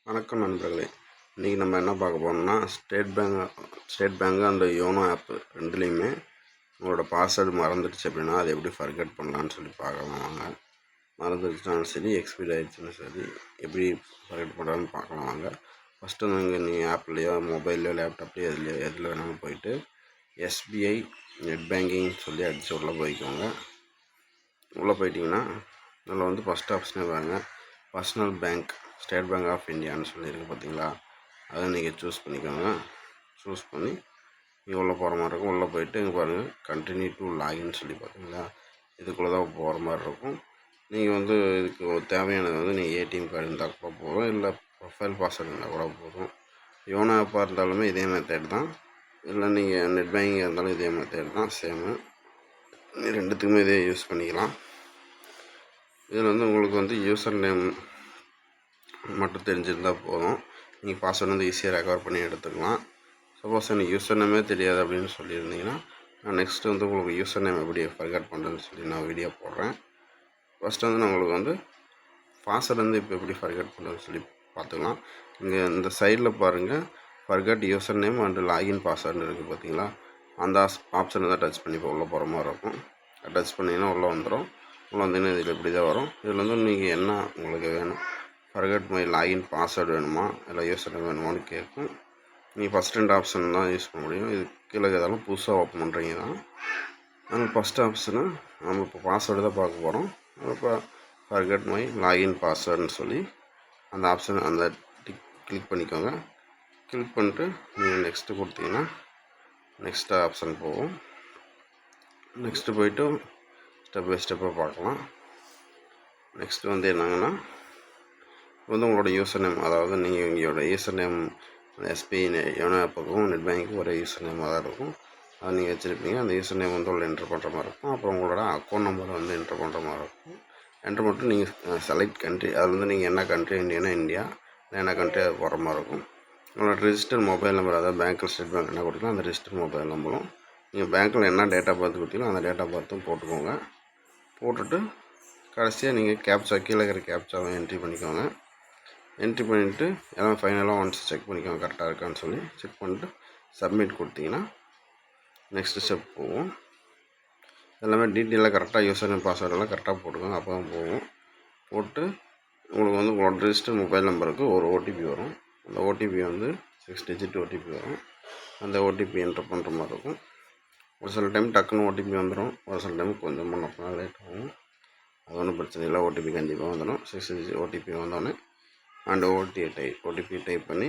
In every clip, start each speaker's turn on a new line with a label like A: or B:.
A: வணக்கம் நண்பர்களே. இன்றைக்கி நம்ம என்ன பார்க்க போகிறோம்னா, ஸ்டேட் பேங்க் அந்த யோனோ ஆப்பு ரெண்டுலேயுமே உங்களோட பாஸ்வேர்டு மறந்துடுச்சு அப்படின்னா அதை எப்படி ஃபர்கெட் பண்ணலான்னு சொல்லி பார்க்கலாம் வாங்க. மறந்துடுச்சுனாலும் சரி, எக்ஸ்பைரி ஆகிடுச்சுன்னு சரி, எப்படி ஃபர்கெட் பண்ணுறான்னு பார்க்கலாம் வாங்க. ஃபஸ்ட்டு நீங்கள் ஆப்லேயோ மொபைல்லையோ லேப்டாப்லேயோ எதில் வேணாலும் போயிட்டு எஸ்பிஐ நெட் பேங்கிங் சொல்லி அடித்து உள்ளே போய்க்கோங்க. உள்ளே போயிட்டிங்கன்னா அதில் வந்து ஃபஸ்ட் ஆப்ஷனே பாருங்க, personal bank State Bank of இந்தியான்னு சொல்லியிருக்கு பார்த்தீங்களா, அதை நீங்கள் சூஸ் பண்ணிக்கோங்க. சூஸ் பண்ணி நீங்கள் உள்ளே போகிற மாதிரி இருக்கும். உள்ளே போயிட்டு இங்கே பாருங்கள், கண்டினியூ டு லாகின்னு சொல்லி பார்த்தீங்களா, இதுக்குள்ளே தான் போகிற மாதிரி இருக்கும். நீங்கள் வந்து இதுக்கு தேவையானது வந்து நீங்கள் ஏடிஎம் கார்டு இருந்தால் கூட போதும், இல்லை ப்ரொஃபைல் பாஸ்வேர்டு இருந்தால் கூட போதும். யோனோ ஆப்பாக இருந்தாலுமே இதே மெத்தட் தான், இல்லை நீங்கள் நெட் பேங்கிங் இருந்தாலும் இதே மெத்தட் தான், சேமு. ரெண்டுத்துக்குமே இதே யூஸ் பண்ணிக்கலாம். இதில் வந்து உங்களுக்கு வந்து யூசர் நேம் மட்டும் தெரிஞ்சிருந்தால் போதும். நீங்கள் பாஸ்வேர்டு வந்து ஈஸியாக ரெக்கவர் பண்ணி எடுத்துக்கலாம். சப்போஸ் எனக்கு யூசர் நேமே தெரியாது அப்படின்னு சொல்லியிருந்தீங்கன்னா, நான் நெக்ஸ்ட்டு வந்து உங்களுக்கு யூசர் நேம் எப்படி ஃபர்கெட் பண்ணுறதுன்னு சொல்லி நான் வீடியோ போடுறேன். ஃபஸ்ட்டு வந்து நான் உங்களுக்கு வந்து பாஸ்வேர்டு வந்து இப்போ எப்படி ஃபர்கெட் பண்ணுறதுன்னு சொல்லி பார்த்துக்கலாம். இங்கே இந்த சைடில் பாருங்கள், forget user name and login பாஸ்வேர்டுன்னு இருக்குது பார்த்தீங்களா, அந்த ஆப்ஷனை தான் டச் பண்ணி இப்போ உள்ளே போகிற மாதிரி இருக்கும். டச் பண்ணிங்கன்னா உள்ளே வந்துடும். உள்ளே வந்தீங்கன்னா இதில் இப்படி தான் வரும். இதில் வந்து நீங்கள் என்ன உங்களுக்கு வேணும், ஃபர்கெட் மை லாகின் பாஸ்வேர்டு வேணுமா இல்லை யூசர் நேம் வேணுமான்னு கேட்கும். நீங்கள் ஃபஸ்ட் 2 ஆப்ஷன் தான் யூஸ் பண்ண முடியும். இது கீழே ஏதாலும் புதுசாக ஓப்பன் பண்ணுறீங்க தான். ஆனால் ஃபஸ்ட் ஆப்ஷனு நம்ம இப்போ பாஸ்வேர்டு தான் பார்க்க போகிறோம். இப்போ ஃபர்கெட் மை லாகின் பாஸ்வேர்டுன்னு சொல்லி அந்த ஆப்ஷன் அந்த கிளிக் பண்ணிக்கோங்க. கிளிக் பண்ணிட்டு நீங்கள் நெக்ஸ்ட்டு கொடுத்தீங்கன்னா நெக்ஸ்ட் ஆப்ஷன் போகும். நெக்ஸ்ட்டு போய்ட்டு ஸ்டெப் பை ஸ்டெப்பாக பார்க்கலாம். நெக்ஸ்ட்டு வந்து என்னங்கன்னா வந்து உங்களோட யூசர் நேம், அதாவது நீங்கள் உங்களோட யூசர் நேம் எஸ்பிஐ யோனோ ஆப்புக்கும் நெட் பேங்கிங்க்கும் ஒரே யூசர் நேமாக தான் இருக்கும். அதை நீங்கள் வச்சுருப்பீங்க. அந்த யூசர் நேம் வந்து உள்ள என்ட்ரு பண்ணுற மாதிரி இருக்கும். அப்புறம் உங்களோட அக்கௌண்ட் நம்பரை வந்து என்ட்ரு பண்ணுற மாதிரி இருக்கும். என்ட்ரு பண்ணிட்டு நீங்கள் செலக்ட் கண்ட்ரி, அதில் வந்து நீங்கள் என்ன கண்ட்ரி, இந்தியானா இந்தியா, இல்லை என்ன கண்ட்ரி அது போகிற மாதிரி இருக்கும். உங்களோட ரிஜிஸ்டர் மொபைல் நம்பர், அதாவது பேங்க்கில் ஸ்டேட் பேங்க் என்ன கொடுக்கலாம் அந்த ரிஜிஸ்டர் மொபைல் நம்பரும், நீங்கள் பேங்க்கில் என்ன டேட் ஆஃப் பர்த் கொடுத்தீங்களோ அந்த டேட் ஆஃப் பர்த்தும் போட்டுக்கோங்க. போட்டுட்டு கடைசியாக நீங்கள் கேப்சா, கீழே இருக்கிற கேப்சாவை என்ட்ரி பண்ணிக்கோங்க. என்ட்ரி பண்ணிவிட்டு எல்லாம் ஃபைனலாக ஒன்ஸ் செக் பண்ணிக்கோங்க கரெக்டாக இருக்கான்னு சொல்லி. செக் பண்ணிட்டு சப்மிட் கொடுத்தீங்கன்னா நெக்ஸ்ட்டு ஸ்டெப் போகும். எல்லாமே டீட்டெயிலாக கரெக்டாக யூசர் நேம் பாஸ்வேர்டெல்லாம் கரெக்டாக போட்டுக்கோங்க, அப்போ தான் போகும். போட்டு உங்களுக்கு வந்து உங்களோட ரிஜிஸ்டர் மொபைல் நம்பருக்கு ஒரு ஓடிபி வரும். அந்த ஓடிபி வந்து 6 டிஜிட் ஓடிபி வரும். அந்த ஓடிபி என்ட்ரு பண்ணுற மாதிரி இருக்கும். ஒரு சில டைம் டக்குன்னு ஓடிபி வந்துடும், ஒரு சில டைம் கொஞ்சம் பண்ண லேட் ஆகும். அது ஒன்றும் பிரச்சனை இல்லை, ஓடிபி கண்டிப்பாக வந்துடும். 6 டிஜிட் ஓடிபி வந்தோடனே அண்ட் ஓடிபி டைப் பண்ணி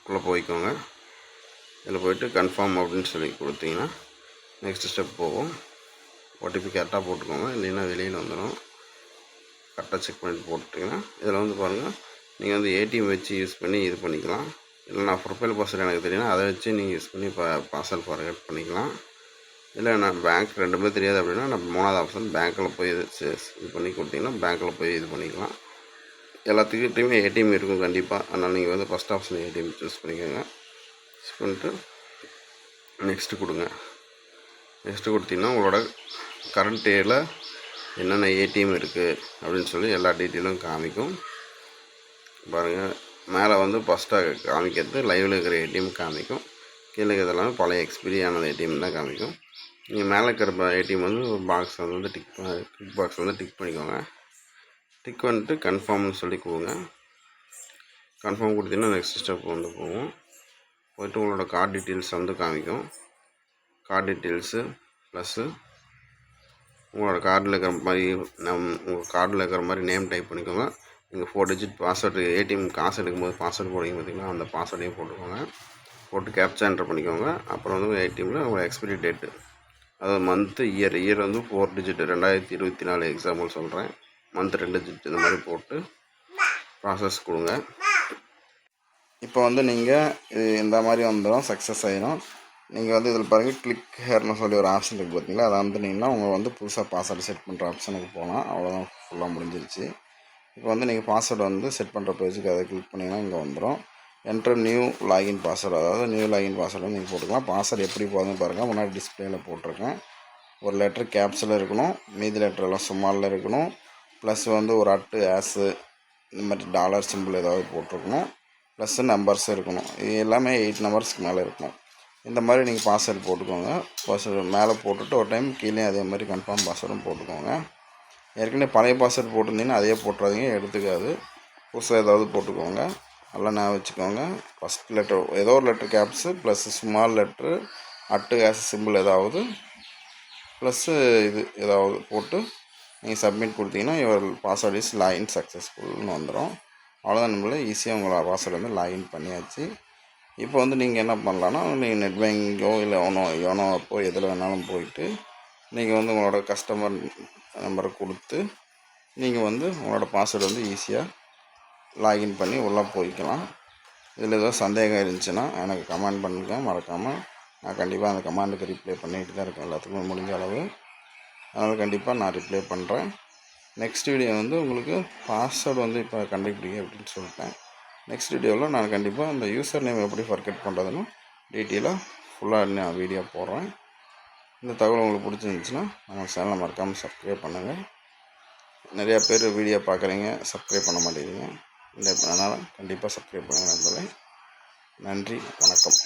A: உள்ளே போய்க்கோங்க. இதில் போய்ட்டு கன்ஃபார்ம் அப்படின்னு சொல்லி கொடுத்தீங்கன்னா நெக்ஸ்ட் ஸ்டெப் போகும். ஓடிபி கரெக்டாக போட்டுக்கோங்க, இல்லைன்னா வெளியில் வந்துடும். கரெக்டாக செக் பண்ணிட்டு போட்டுட்டிங்கன்னா இதில் வந்து பாருங்கள், நீங்கள் வந்து ஏடிஎம் வச்சு யூஸ் பண்ணி இது பண்ணிக்கலாம். இல்லை நான் ப்ரொஃபைல் பாஸ்வேர்டு எனக்கு தெரியும்னா அதை வச்சு நீங்கள் யூஸ் பண்ணி பாஸ்வேர்டு ஃபர்கெட் பண்ணிக்கலாம். இல்லை நான் பேங்க் ரெண்டுமே தெரியாது அப்படின்னா நம்ம 3வது ஆப்ஷன் பேங்க்கில் போய் இது பண்ணி கொடுத்தீங்கன்னா பேங்க்கில் போய் இது பண்ணிக்கலாம். எல்லாத்துக்கிட்டையுமே ஏடிஎம் இருக்கும் கண்டிப்பாக. அதனால் நீங்கள் வந்து ஃபஸ்ட் ஆப்ஷன் ஏடிஎம் சூஸ் பண்ணிக்கோங்க. சூஸ் பண்ணிட்டு நெக்ஸ்ட்டு கொடுங்க. நெக்ஸ்ட்டு கொடுத்தீங்கன்னா உங்களோட கரண்ட் டேயில் என்னென்ன ஏடிஎம் இருக்குது அப்படின்னு சொல்லி எல்லா டீட்டெயிலும் காமிக்கும். பாருங்கள், மேலே வந்து ஃபஸ்ட்டாக காமிக்கிறது லைவில் இருக்கிற ஏடிஎம் காமிக்கும். கீழே இருக்கிறதெல்லாமே பழைய எக்ஸ்பீரி ஆனது ஏடிஎம் தான் காமிக்கும். நீங்கள் மேலே இருக்கிற ஏடிஎம் வந்து ஒரு பாக்ஸ் வந்து டிக் பாக்ஸ் வந்து டிக் பண்ணிக்கோங்க. டிக் பண்ணிட்டு கன்ஃபார்ம்னு சொல்லி கொடுங்க. கன்ஃபார்ம் கொடுத்தீங்கன்னா நெக்ஸ்ட் ஸ்டெப் வந்து போகும். போய்ட்டு உங்களோட கார்டு டீட்டெயில்ஸ் வந்து காமிக்கும். கார்டு டீட்டெயில்ஸு ப்ளஸ்ஸு உங்களோட கார்டில் இருக்கிற மாதிரி உங்கள் கார்டில் இருக்கிற மாதிரி நேம் டைப் பண்ணிக்கோங்க. நீங்கள் 4 டிஜிட் பாஸ்வேர்டு, ஏடிஎம் காசு எடுக்கும்போது பாஸ்வேர்டு போடுவீங்க பார்த்தீங்கன்னா, அந்த பாஸ்வேர்டையும் போட்டுக்கோங்க. போட்டு கேப்சா என்டர் பண்ணிக்கோங்க. அப்புறம் வந்து ஏடிஎம்மில் உங்கள் எக்ஸ்பிரி டேட்டு, அதாவது மந்த்து, இயர் வந்து 4 டிஜிட் 2024 எக்ஸாம்பிள் சொல்கிறேன். மந்த் 2 டிஜிட் இந்த மாதிரி போட்டு ப்ராசஸ் கொடுங்க. இப்போ வந்து நீங்கள் இது இந்த மாதிரி வந்துடும், சக்ஸஸ் ஆகிடும். நீங்கள் வந்து இதில் பாருங்கள், கிளிக் ஹேர்னு சொல்லி ஒரு ஆப்ஷன் இருக்குது பார்த்தீங்களா, அதை வந்துட்டிங்கன்னா உங்கள் வந்து புதுசாக பாஸ்வேர்டு செட் பண்ணுற ஆப்ஷனுக்கு போகலாம். அவ்வளோதான், ஃபுல்லாக முடிஞ்சிருச்சு. இப்போ வந்து நீங்கள் பாஸ்வேர்டு வந்து செட் பண்ணுற பேஜுக்கு அதை கிளிக் பண்ணிங்கன்னா இங்கே வந்துடும். என்ட்ரு நியூ லாகின் பாஸ்வேர்டு, அதாவது நியூ லாகின் பாஸ்வேர்டு நீங்கள் போட்டுக்கலாம். பாஸ்வேர்டு எப்படி போகுதுன்னு பாருங்கள், முன்னாடி டிஸ்பிளேயில் போட்டிருக்கேன். ஒரு லெட்டர் கேப்ஸில் இருக்கணும், மீதி லெட்டர் எல்லாம் சும்மாலில் இருக்கணும். ப்ளஸ் வந்து ஒரு @ ஆஸு இந்த மாதிரி டாலர் சிம்பிள் ஏதாவது போட்டிருக்கணும், ப்ளஸ்ஸு நம்பர்ஸ் இருக்கணும். இது எல்லாமே 8 நம்பர்ஸ்க்கு மேலே இருக்கணும். இந்த மாதிரி நீங்கள் பாஸ்வேர்டு போட்டுக்கோங்க. பாஸ்வேர்டு மேலே போட்டுட்டு ஒரு டைம் கீழே அதே மாதிரி கன்ஃபார்ம் பாஸ்வேர்டும் போட்டுக்கோங்க. ஏற்கனவே பழைய பாஸ்வேர்டு போட்டிருந்தீங்கன்னா அதையே போட்டுறாதீங்க, எடுத்துக்காது. புதுசாக ஏதாவது போட்டுக்கோங்க. நல்லா ஞாபகம் வச்சுக்கோங்க. ஃபஸ்ட் லெட்டர் ஏதோ ஒரு letter caps plus small letter @ simple ஏதாவது ப்ளஸ்ஸு இது ஏதாவது போட்டு நீங்கள் சப்மிட் கொடுத்தீங்கன்னா யுவர் பாஸ்வேர்ட் இஸ் லாகின் சக்ஸஸ்ஃபுல்னு வந்துடும். அவ்வளோதான், நம்மள ஈஸியாக உங்களை பாஸ்வேர்டு வந்து லாகின் பண்ணியாச்சு. இப்போ வந்து நீங்கள் என்ன பண்ணலான்னா, நீங்கள் நெட் பேங்கிங்கோ இல்லை யோனோ அப்போ எதில் வேணாலும் போயிட்டு நீங்கள் வந்து உங்களோட கஸ்டமர் நம்பரை கொடுத்து நீங்கள் வந்து உங்களோட பாஸ்வேர்டு வந்து ஈஸியாக லாகின் பண்ணி உள்ளே போய்க்கலாம். இதில் ஏதோ சந்தேகம் இருந்துச்சுன்னா எனக்கு கமெண்ட் பண்ணுங்கள் மறக்காமல். நான் கண்டிப்பாக அந்த கமெண்டுக்கு ரிப்ளை பண்ணிட்டு தான் இருக்கேன், எல்லாத்துக்குமே முடிஞ்ச அளவு. அதனால் கண்டிப்பாக நான் ரிப்ளை பண்ணுறேன். நெக்ஸ்ட் வீடியோ வந்து உங்களுக்கு பாஸ்வேர்டு வந்து இப்போ கண்டுபிடிங்க அப்படின்னு சொல்லிட்டேன். நெக்ஸ்ட் வீடியோவில் நான் கண்டிப்பாக அந்த யூசர் நேம் எப்படி ஃபர்கெட் பண்ணுறதுன்னு டீட்டெயிலாக ஃபுல்லாக நான் வீடியோ போடுறேன். இந்த தகவல் உங்களுக்கு பிடிச்சிருந்துச்சுன்னா நம்ம சேனலை மறக்காமல் சப்ஸ்கிரைப் பண்ணுங்கள். நிறையா பேர் வீடியோ பார்க்குறீங்க, சப்ஸ்கிரைப் பண்ண மாட்டேங்கிறீங்க. அதனால் கண்டிப்பாக சப்ஸ்கிரைப் பண்ணுங்கள் நண்பர்களே. நன்றி, வணக்கம்.